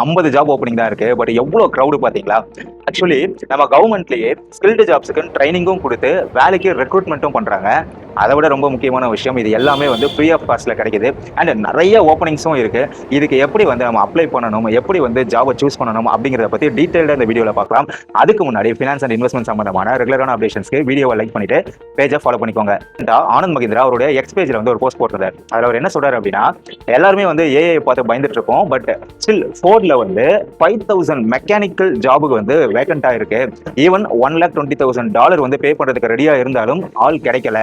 50 job opening தான் இருக்கு. But எவ்வளோ க்ரௌடு பார்த்தீங்களா? ஆக்சுவலி நம்ம கவர்மெண்ட்லயே ஸ்கில்டு ஜாப்ஸுக்கு ட்ரைனிங்கும் கொடுத்து வேலைக்கு ரெக்ரூட்மெண்ட்டும் பண்றாங்க. அதை விட ரொம்ப முக்கியமான விஷயம், இது எல்லாமே வந்து ஃப்ரீ ஆஃப் காஸ்ட்ல கிடைக்குது. அண்ட் நிறைய ஓப்பனிங்ஸும் இருக்கு. இதுக்கு எப்படி வந்து நம்ம அப்ளை பண்ணணும், எப்படி வந்து ஜாபை சூஸ் பண்ணணும் அப்படிங்கிறத பத்தி டீடைல்டா இந்த வீடியோல பார்க்கலாம். அதுக்கு முன்னாடி ஃபினான்ஸ் அண்ட் இன்வெஸ்ட்மெண்ட் சம்பந்தமான ரெகுலரான அப்டேஷன்ஸ்க்கு வீடியோவை லைக் பண்ணிட்டு பேஜை ஃபாலோ பண்ணிக்கோங்க. ஆனந்த் மகேந்திரா அவருடைய எக்ஸ் பேஜ்ல வந்து ஒரு போஸ்ட் போட்டிருந்தார். அதுல அவர் என்ன சொல்றாரு அப்படின்னா, எல்லாருமே வந்து ஏஐ பார்த்து பயந்துட்டு இருக்கோம். பட் ஸ்டில் ஃபோர்ட்ல வந்து 5000 மெக்கானிக்கல் ஜாபுக்கு வந்து வேகண்டா இருக்கு. ஈவன் $1,20,000 வந்து பே பண்றதுக்கு ரெடியா இருந்தாலும் ஆள் கிடைக்கல.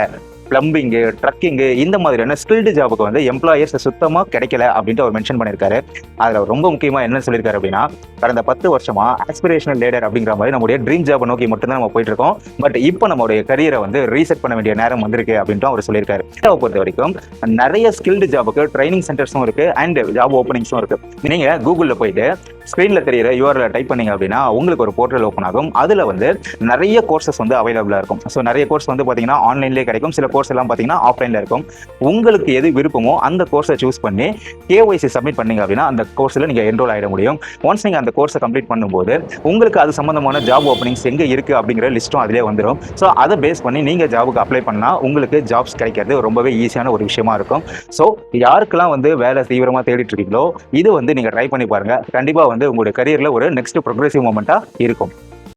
பிளம்பிங்கு, ட்ரக்கிங்கு இந்த மாதிரியான ஸ்கில்டு ஜாபுக்கு வந்து எம்ப்ளாயர்ஸ் சுத்தமாக கிடைக்கல அப்படின்ட்டு அவர் மென்ஷன் பண்ணியிருக்காரு. அதில் ரொம்ப முக்கியமாக என்ன சொல்லியிருக்காரு அப்படின்னா, கடந்த 10 வருஷமா ஆஸ்பிரேஷனல் லேடர் அப்படிங்கிற மாதிரி நம்முடைய ட்ரீம் ஜாபை நோக்கி மட்டும்தான் நம்ம போயிட்டு இருக்கோம். பட் இப்போ நம்மளுடைய கரியரை வந்து ரீசெட் பண்ண வேண்டிய நேரம் வந்திருக்கு அப்படின்ட்டு அவர் சொல்லியிருக்காரு. இதை பொறுத்த வரைக்கும் நிறைய ஸ்கில்டு ஜாபுக்கு ட்ரைனிங் சென்டர்ஸும் இருக்கு அண்ட் ஜாப் ஓப்பனிங்ஸும் இருக்கு. நீங்க கூகுளில் போயிட்டு ஸ்க்ரீன்ல தெரியிற யூஆர்எல் டைப் பண்ணீங்க அப்படின்னா உங்களுக்கு ஒரு போர்ட்டல் ஓப்பன் ஆகும். அதில் வந்து நிறைய கோர்சஸ் வந்து அவைலபிளாக இருக்கும். ஸோ நிறைய கோர்ஸ் வந்து பார்த்தீங்கன்னா ஆன்லைன்லேயே கிடைக்கும். சில கோர்ஸ் எல்லாம் பார்த்தீங்கன்னா ஆஃப்லைனில் இருக்கும். உங்களுக்கு எது விருப்பமோ அந்த கோர்ஸை சூஸ் பண்ணி கேஒய்சி சப்மிட் பண்ணீங்க அப்படின்னா அந்த கோர்ஸில் நீங்கள் என்ரோல் ஆகிட முடியும். ஒன்ஸ் நீங்கள் அந்த கோர்ஸை கம்ப்ளீட் பண்ணும்போது உங்களுக்கு அது சம்பந்தமான ஜாப் ஓப்பனிங்ஸ் எங்கே இருக்குது அப்படிங்கிற லிஸ்ட்டும் அதிலே வந்துடும். ஸோ அதை பேஸ் பண்ணி நீங்கள் ஜாபுக்கு அப்ளை பண்ணால் உங்களுக்கு ஜாப்ஸ் கிடைக்கிறது ரொம்பவே ஈஸியான ஒரு விஷயமா இருக்கும். ஸோ யாருக்கெல்லாம் வந்து வேலை தீவிரமாக தேடிட்டு இருக்கீங்களோ இது வந்து நீங்கள் ட்ரை பண்ணி பாருங்கள். கண்டிப்பாக வந்து உங்களுடைய கரியரில் ஒரு நெக்ஸ்ட் ப்ரோக்ரெசிவ் மூமெண்ட்டாக இருக்கும்.